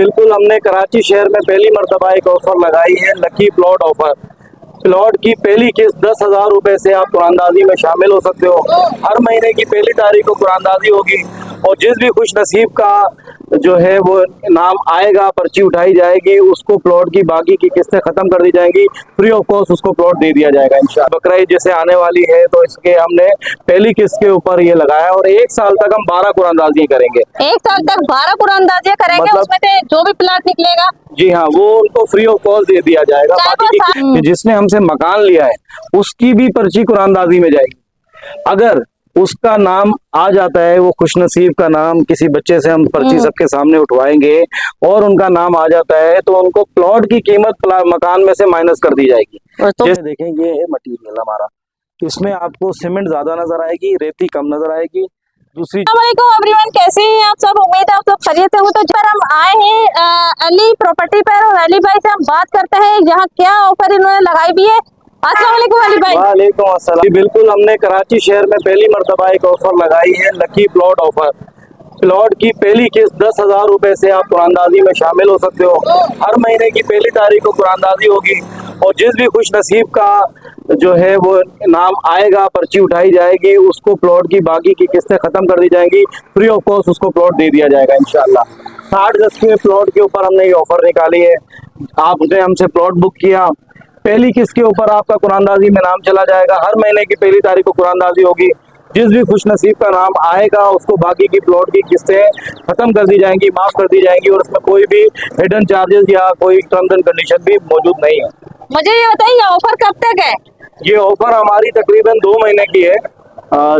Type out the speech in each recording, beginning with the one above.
बिल्कुल, हमने कराची शहर में पहली मर्तबा एक ऑफर लगाई है, लकी प्लॉट ऑफर। प्लॉट की पहली किस्त 10,000 रुपए से आप कुरानदाजी में शामिल हो सकते हो। हर महीने की पहली तारीख को कुरानदाजी होगी और जिस भी खुश नसीब का जो है वो नाम आएगा, पर्ची उठाई जाएगी, उसको प्लॉट की बाकी की किस्तें खत्म कर दी जाएंगी, फ्री ऑफ कॉस्ट उसको प्लॉट दे दिया जाएगा इंशाल्लाह। बकरा ईद जैसे आने वाली है तो इसके हमने पहली किस्त के ऊपर ये लगाया और 1 साल तक हम 12 कुरानदाजी करेंगे। 1 साल तक 12 कुरानदाजियां करेंगे, मतलब उसमें से जो भी प्लाट निकलेगा जी हाँ, वो उनको फ्री ऑफ कॉस्ट दे दिया जाएगा। बाकी कि जिसने हमसे मकान लिया है उसकी भी पर्ची कुरानदाजी में जाएगी। अगर उसका नाम आ जाता है, वो खुशनसीब का नाम किसी बच्चे से हम पर्ची सबके सामने उठवाएंगे और उनका नाम आ जाता है तो उनको प्लॉट की कीमत मकान में से माइनस कर दी जाएगी। तो जैसे देखेंगे ये मटीरियल हमारा, इसमें आपको सीमेंट ज्यादा नजर आएगी, रेती कम नजर आएगी। दूसरी एवरीवन, कैसे हैं आप सब? उम्मीद है आप सब खैरियत से हो। तो जब हम आए हैं अली प्रॉपर्टी पर और अली भाई से हम बात करते हैं यहाँ क्या ऑफर इन्होंने लगाई भी है। अस्सलाम वालेकुम अली भाई। वालेकुम अस्सलाम। बिल्कुल, हमने कराची शहर में पहली मर्तबा एक ऑफर लगाई है, लकी प्लॉट ऑफर। प्लॉट की पहली किस्त 10,000 रुपए से आप कुरानदाजी में शामिल हो सकते हो। हर महीने की पहली तारीख को कुरानदाजी होगी और जिस भी खुश नसीब का जो है वो नाम आएगा, पर्ची उठाई जाएगी, उसको प्लॉट की बाकी की किस्तें खत्म कर दी जाएंगी, फ्री ऑफ कॉस्ट उसको प्लॉट दे दिया जाएगा इंशाल्लाह। 60 गज के प्लॉट के ऊपर हमने ये ऑफर निकाली है। आपने हमसे प्लॉट बुक किया, पहली किस्त के ऊपर आपका कुरानदाजी में नाम चला जाएगा। हर महीने की पहली तारीख को कुरानदाजी होगी, जिस भी खुश नसीब का नाम आएगा उसको बाकी की प्लॉट की किस्तें खत्म कर दी जाएंगी, माफ कर दी जाएंगी और उसमें कोई भी हिडन चार्जेस या कोई टर्म्स एंड कंडीशन भी मौजूद नहीं है। मुझे ये बताइए, ये ऑफर कब तक है? ये ऑफर हमारी तकरीबन 2 महीने की है।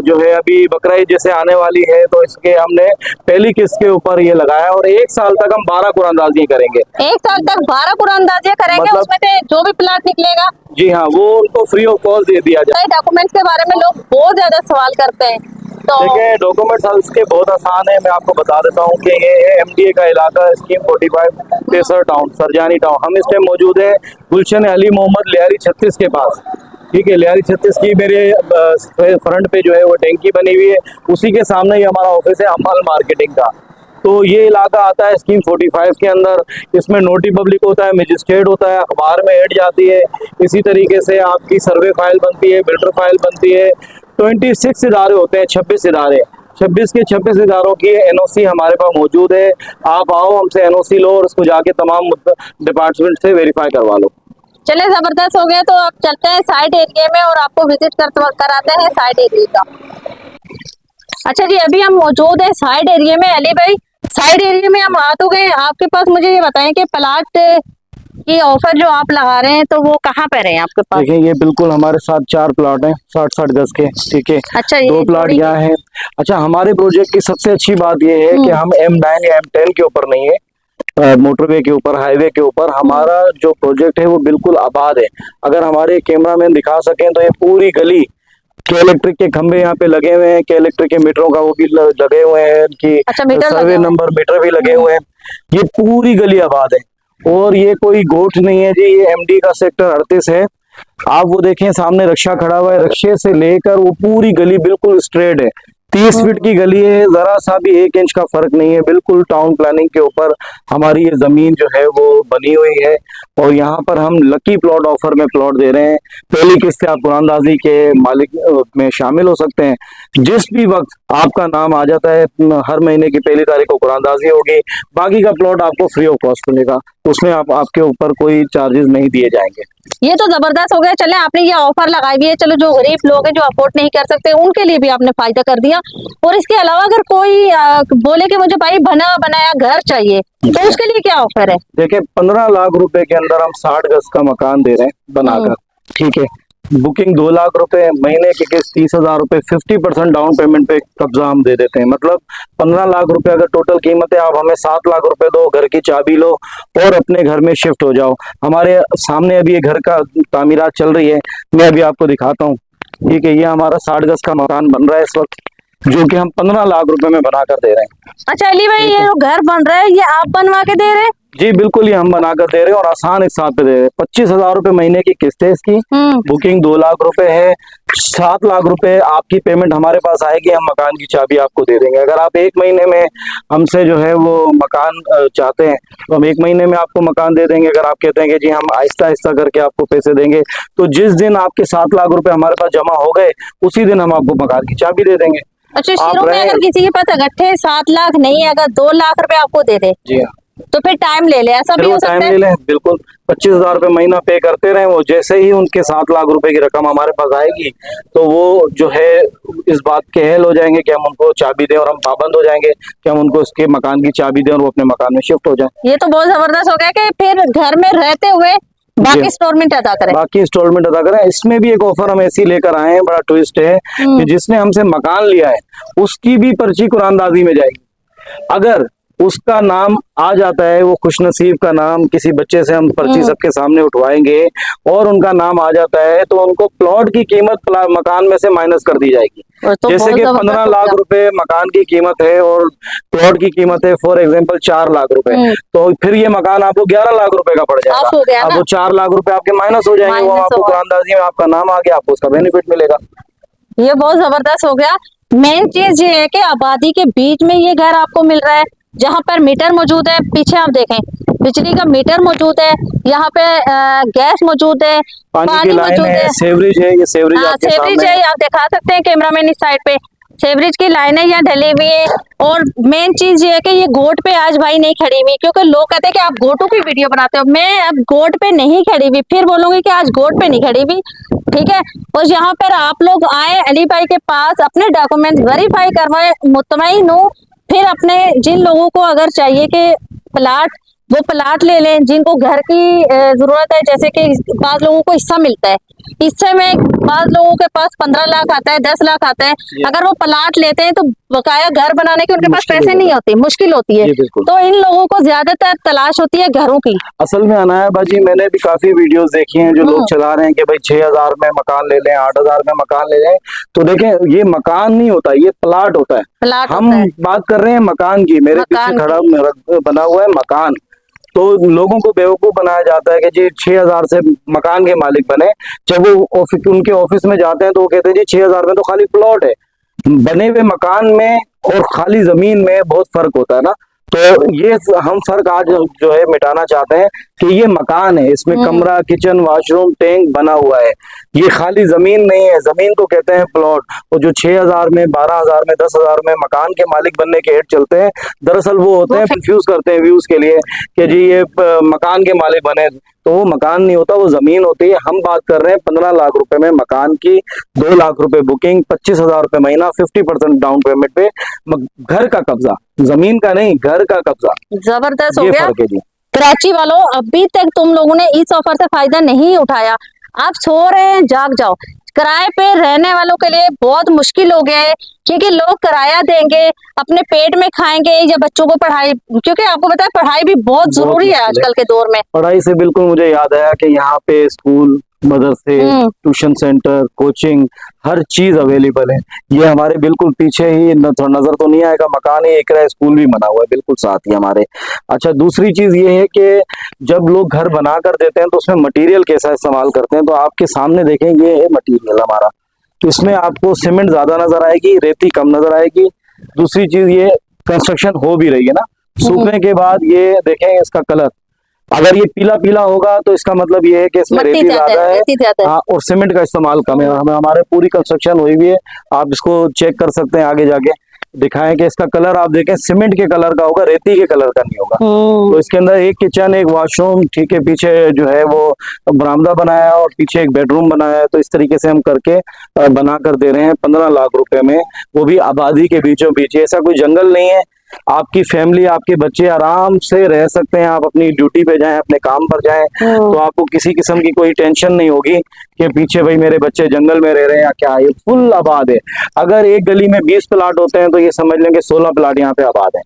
जो है अभी बकरा ईद जैसे आने वाली है तो इसके हमने पहली किस्त के ऊपर ये लगाया और 1 साल तक हम 12 कुरानदाजी करेंगे। 1 साल तक 12 कुरानदाजियां करेंगे, मतलब, उसमें से जो भी प्लाट निकलेगा जी हाँ, वो उनको फ्री ऑफ कॉस्ट दे दिया जाए। डॉक्यूमेंट्स के बारे में लोग बहुत ज्यादा सवाल करते हैं, तो देखिए डॉक्यूमेंट्स इसके बहुत आसान है। मैं आपको बता देता हूँ कि ये है MDA का इलाका, scheme 45 pacer town, Sarjani town. हम इस टाइम मौजूद है गुलशन अली मोहम्मद लियारी 36 के पास। ठीक है, लियारी 36 की मेरे फ्रंट पे जो है वो टैंकी बनी हुई है, उसी के सामने ही हमारा ऑफिस है अमल मार्केटिंग का। तो ये इलाका आता है स्कीम 45 के अंदर। इसमें नोटी पब्लिक होता है, मजिस्ट्रेट होता है, अखबार में ऐड जाती है। इसी तरीके से आपकी सर्वे फाइल बनती है, बिल्डर फाइल बनती है। 26 इदारे होते हैं, 26 इदारे। 26 के 26 इदारों की NOC हमारे पास मौजूद है। आप आओ, हमसे NOC लो और उसको जाके तमाम डिपार्टमेंट से वेरीफाई करवा लो। चले, जबरदस्त हो गया। तो अब चलते हैं साइड एरिया में और आपको विजिट कराते हैं साइड एरिया का। अच्छा जी, अभी हम मौजूद है साइड एरिया में। अली भाई, साइड एरिया में हम आ तो गए, आपके पास मुझे ये बताएं कि प्लाट की ऑफर जो आप लगा रहे हैं तो वो कहाँ पे रहे हैं आपके पास? देखिए ये बिल्कुल हमारे साथ 4 प्लाट हैं 60-60 गज के। ठीक है, अच्छा, 2 प्लाट यहाँ हैं। अच्छा, हमारे प्रोजेक्ट की सबसे अच्छी बात ये है कि हम M9 या M10 के ऊपर नहीं है, मोटरवे के ऊपर, हाईवे के ऊपर। हमारा जो प्रोजेक्ट है वो बिल्कुल आबाद है। अगर हमारे कैमरामैन दिखा सकें तो ये पूरी गली के इलेक्ट्रिक के खंभे यहाँ पे लगे हुए हैं, के इलेक्ट्रिक के मीटरों का वो भी लगे हुए हैं, कि सर्वे नंबर मीटर भी लगे हुए हैं। ये पूरी गली आबाद है और ये कोई गोठ नहीं है जी, ये MD का सेक्टर 38 है। आप वो देखें सामने रक्षा खड़ा हुआ है, रक्षे से लेकर वो पूरी गली बिल्कुल स्ट्रेट है। 30 फीट की गली है, जरा सा भी 1 इंच का फर्क नहीं है। बिल्कुल टाउन प्लानिंग के ऊपर हमारी ये जमीन जो है वो बनी हुई है और यहाँ पर हम लकी प्लॉट ऑफर में प्लॉट दे रहे हैं। पहली किस्त आप कुरानदाजी के मालिक में शामिल हो सकते हैं। जिस भी वक्त आपका नाम आ जाता है, हर महीने की पहली तारीख को कुरानदाजी होगी, बाकी का प्लॉट आपको फ्री ऑफ कॉस्ट मिलेगा। उसमें आपके ऊपर कोई चार्जेस नहीं दिए जाएंगे। ये तो जबरदस्त हो गया। चले, आपने ये ऑफर लगाई भी है, चलो जो गरीब लोग हैं जो अफोर्ड नहीं कर सकते उनके लिए भी आपने फायदा कर दिया। और इसके अलावा अगर कोई बोले कि मुझे भाई बना बनाया घर चाहिए तो उसके लिए क्या ऑफर है? देखिए 15 लाख रुपए के अंदर हम 60 गज का मकान दे रहे हैं बनाकर। ठीक है, बुकिंग 2 लाख रुपए, महीने की किस्त 30,000 रुपए, 50% डाउन पेमेंट पे कब्जा हम दे देते हैं। मतलब 15 लाख रुपए अगर टोटल कीमत है, आप हमें 7 लाख रुपए दो, घर की चाबी लो और अपने घर में शिफ्ट हो जाओ। हमारे सामने अभी ये घर का तामीरात चल रही है, मैं अभी आपको दिखाता हूँ। ठीक है, ये हमारा 60 गज का मकान बन रहा है इस वक्त, जो कि हम 15 लाख रुपए में बनाकर दे रहे हैं। अच्छा अली भाई, ये जो घर बन रहा है ये आप बनवा के दे रहे हैं? जी बिल्कुल, ये हम बनाकर दे रहे हैं और आसान एक साथ पे दे रहे हैं। 25,000 रुपए महीने की किस्त है इसकी। बुकिंग 2 लाख रुपए है। 7 लाख रुपए आपकी पेमेंट हमारे पास आएगी, हम मकान की चाबी आपको दे देंगे। अगर आप 1 महीने में हमसे जो है वो मकान चाहते हैं तो हम 1 महीने में आपको मकान दे देंगे। अगर आप कहते हैं कि जी हम आहिस्ता आहिस्ता करके आपको पैसे देंगे, तो जिस दिन आपके 7 लाख रुपए हमारे पास जमा हो गए उसी दिन हम आपको मकान की चाबी दे देंगे। अच्छा, आप शुरू में रहे अगर किसी के पास इकट्ठे 7 लाख नहीं है, अगर 2 लाख रुपए आपको दे दे जी हाँ, तो फिर टाइम ले ले, ऐसा फिर भी वो हो टाइम सकता ले है। लें। बिल्कुल 25,000 रुपए महीना पे करते रहे, वो जैसे ही उनके 7 लाख रुपए की रकम हमारे पास आएगी तो वो जो है इस बात के अहल हो जाएंगे कि हम उनको चाबी दें, और हम पाबंद हो जाएंगे कि हम उनको उसके मकान की चाबी दें और वो अपने मकान में शिफ्ट हो जाए। ये तो बहुत जबरदस्त हो गया कि फिर घर में रहते हुए बाकी इंस्टॉलमेंट अदा करें। बाकी इंस्टॉलमेंट अदा करें। इसमें भी एक ऑफर हम ऐसी लेकर आए हैं, बड़ा ट्विस्ट है कि जिसने हमसे मकान लिया है उसकी भी पर्ची कुरानदाजी में जाएगी। अगर उसका नाम आ जाता है, वो खुशनसीब का नाम किसी बच्चे से हम पर्ची सबके सामने उठवाएंगे और उनका नाम आ जाता है, तो उनको प्लॉट की कीमत मकान में से माइनस कर दी जाएगी। तो जैसे कि 15 लाख रुपए मकान की कीमत है और प्लॉट की कीमत है फॉर एग्जांपल 4 लाख रुपए, तो फिर ये मकान आपको 11 लाख रुपए का पड़ जाएगा। अब वो 4 लाख रुपए आपके माइनस हो जाएंगे, वो आपको कुरानदाजी में आपका नाम आ गया, आपको उसका बेनिफिट मिलेगा। ये बहुत जबरदस्त हो गया। मेन चीज ये है कि आबादी के बीच में ये घर आपको मिल रहा है, जहाँ पर मीटर मौजूद है। पीछे आप देखें बिजली का मीटर मौजूद है, यहाँ पे गैस मौजूद है, पानी मौजूद है, सेवरेज है, ये सेवरेज आपके सेवरेज सामने है। आप दिखा सकते हैं कैमरामैन इस साइड पे, सेवरेज की लाइनें यहाँ ढली हुई है। और मेन चीज ये है कि ये गोट पे आज भाई नहीं खड़ी हुई, क्योंकि लोग कहते हैं कि आप गोटों की वीडियो बनाते हो। मैं अब गोट पे नहीं खड़ी हुई, फिर बोलूंगी कि आज गोट पे नहीं खड़ी हुई, ठीक है। और यहाँ पर आप लोग आए अली भाई के पास, अपने डॉक्यूमेंट वेरीफाई करवाए, मुतमईन हो, फिर अपने जिन लोगों को अगर चाहिए कि प्लाट, वो प्लाट ले लें। जिनको घर की जरूरत है, जैसे कि बाद लोगों को हिस्सा मिलता है, हिस्से में बाद लोगों के पास 15 लाख आता है, 10 लाख आता है, अगर वो प्लाट लेते हैं तो बकाया घर बनाने के उनके पास पैसे नहीं होते, मुश्किल होती है। तो इन लोगों को ज्यादातर तलाश होती है घरों की। असल में अनाया बाजी, मैंने भी काफी वीडियोस देखी हैं जो लोग चला रहे हैं कि भाई 6,000 में मकान ले लें, 8,000 में मकान ले लें। तो देखें, ये मकान नहीं होता, ये प्लाट होता है। हम बात कर रहे हैं मकान की। मेरे पीछे खड़ा बना हुआ है मकान। तो लोगों को बेवकूफ बनाया जाता है कि जी 6,000 से मकान के मालिक बने। जब वो उनके ऑफिस में जाते हैं तो वो कहते हैं जी 6,000 में तो खाली प्लॉट है। बने हुए मकान में और खाली जमीन में बहुत फर्क होता है ना। तो ये हम फर्क आज जो है मिटाना चाहते हैं कि ये मकान है, इसमें कमरा, किचन, वॉशरूम, टैंक बना हुआ है। ये खाली जमीन नहीं है, जमीन को कहते हैं प्लॉट। और जो 6,000 में, 12,000 में, 10,000 में मकान के मालिक बनने के हेड चलते हैं, दरअसल वो होते हैं कंफ्यूज करते हैं व्यूज के लिए कि जी ये मकान के मालिक बने। तो वो मकान नहीं होता, वो जमीन होती है। हम बात कर रहे हैं 15 लाख रुपए में मकान की, 2 लाख रुपए बुकिंग, 25,000 रुपए महीना, 50% डाउन पेमेंट पे घर का कब्जा, जमीन का नहीं, घर का कब्जा। जबरदस्त हो गया। कराची वालों, अभी तक तुम लोगों ने इस ऑफर से फायदा नहीं उठाया। आप सो रहे हैं, जाग जाओ। किराए पे रहने वालों के लिए बहुत मुश्किल हो गया है, क्योंकि लोग किराया देंगे, अपने पेट में खाएंगे या बच्चों को पढ़ाई, क्योंकि आपको पता है पढ़ाई भी बहुत जरूरी है आजकल के दौर में। पढ़ाई से बिल्कुल मुझे याद आया कि यहाँ पे स्कूल, मदरसे, ट्यूशन सेंटर, कोचिंग, हर चीज अवेलेबल है। ये हमारे बिल्कुल पीछे ही, नजर तो नहीं आएगा, मकान ही एक स्कूल भी बना हुआ है बिल्कुल साथ ही हमारे। अच्छा, दूसरी चीज ये है कि जब लोग घर बना कर देते हैं तो उसमें मटेरियल कैसा इस्तेमाल करते हैं। तो आपके सामने देखें, ये है मटेरियल हमारा। तो इसमें आपको सीमेंट ज्यादा नजर आएगी, रेती कम नजर आएगी। दूसरी चीज, ये कंस्ट्रक्शन हो भी रही है ना, सूखने के बाद ये देखें इसका कलर, अगर ये पीला पीला होगा तो इसका मतलब ये है कि इसमें रेती ज्यादा है। हाँ, और सीमेंट का इस्तेमाल कम है। हमें हमारे पूरी कंस्ट्रक्शन हुई हुई है, आप इसको चेक कर सकते हैं, आगे जाके दिखाएं कि इसका कलर आप देखें सीमेंट के कलर का होगा, रेती के कलर का नहीं होगा। तो इसके अंदर एक किचन, एक वॉशरूम, ठीक है, पीछे जो है वो बरामदा बनाया है और पीछे एक बेडरूम बनाया है। तो इस तरीके से हम करके बना कर दे रहे हैं 15 लाख रुपए में, वो भी आबादी के बीचों बीच। ऐसा कोई जंगल नहीं है, आपकी फैमिली, आपके बच्चे आराम से रह सकते हैं। आप अपनी ड्यूटी पे जाएं, अपने काम पर जाएं, तो आपको किसी किस्म की कोई टेंशन नहीं होगी कि पीछे भाई मेरे बच्चे जंगल में रह रहे हैं या क्या। ये फुल आबाद है। अगर एक गली में 20 प्लाट होते हैं तो ये समझ लेंगे 16 प्लाट यहाँ पे आबाद है।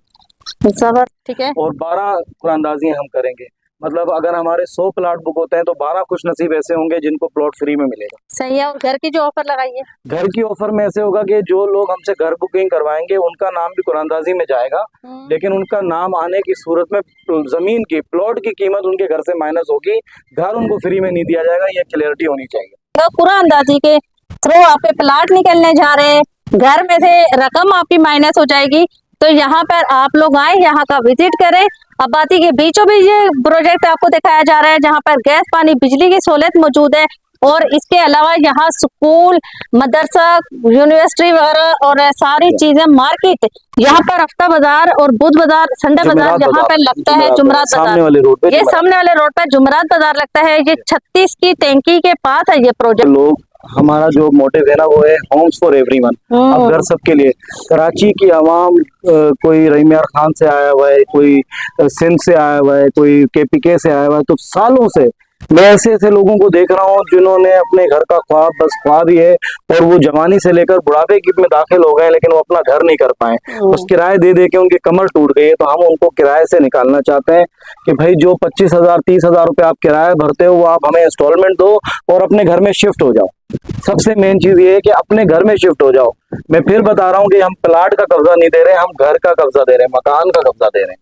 ठीक है। और 12 कुरानदाजियां हम करेंगे, मतलब अगर हमारे 100 प्लॉट बुक होते हैं तो 12 खुश नसीब ऐसे होंगे जिनको प्लॉट फ्री में मिलेगा। सही है। और घर की जो ऑफर लगाई है, घर की ऑफर में ऐसे होगा कि जो लोग हमसे घर बुकिंग करवाएंगे उनका नाम भी कुरानदाजी में जाएगा, लेकिन उनका नाम आने की सूरत में जमीन की प्लॉट की कीमत उनके घर से माइनस होगी, घर उनको फ्री में नहीं दिया जाएगा। ये क्लियरिटी होनी चाहिए। तो कुरानदाजी के थ्रू आपके प्लाट निकलने जा रहे हैं, घर में से रकम आपकी माइनस हो जाएगी। तो यहाँ पर आप लोग आए, यहाँ का विजिट करें। आबादी के बीचों बीच ये प्रोजेक्ट आपको दिखाया जा रहा है, जहाँ पर गैस पानी बिजली की सहूलियत मौजूद है। और इसके अलावा यहाँ स्कूल, मदरसा, यूनिवर्सिटी वगैरह और सारी चीजें, मार्केट, यहाँ पर हफ्ता बाजार और बुध बाजार, संडे बाजार यहाँ पर लगता है, जुमरात सामने वाले रोड पे, बाजार। ये सामने वाले रोड पर जुमरात बाजार लगता है। ये 36 की टैंकी के पास है ये प्रोजेक्ट। लोग, हमारा जो मोटिव है ना वो है होम्स फॉर एवरीवन। अब घर सबके लिए। कराची की आवाम, कोई रहीमियार खान से आया हुआ है, कोई सिंध से आया हुआ है, कोई केपीके से आया हुआ है, तो सालों से मैं ऐसे ऐसे लोगों को देख रहा हूँ जिन्होंने अपने घर का ख्वाब बस ख्वाब ही है, और वो जवानी से लेकर बुढ़ापे की में दाखिल हो गए लेकिन वो अपना घर नहीं कर पाए। उस किराए दे दे के उनकी कमर टूट गई है। तो हम उनको किराए से निकालना चाहते हैं कि भाई जो 25,000 30,000 रुपये आप किराया भरते हो वो आप हमें इंस्टॉलमेंट दो और अपने घर में शिफ्ट हो जाओ। सबसे मेन चीज ये है कि अपने घर में शिफ्ट हो जाओ। मैं फिर बता रहा हूँ कि हम प्लाट का कब्जा नहीं दे रहे, हम घर का कब्जा दे रहे हैं, मकान का कब्जा दे रहे हैं।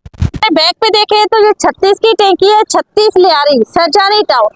बैक पे देखें तो ये 36 की टैंकी है, 36 लियारी सरजानी टाउन।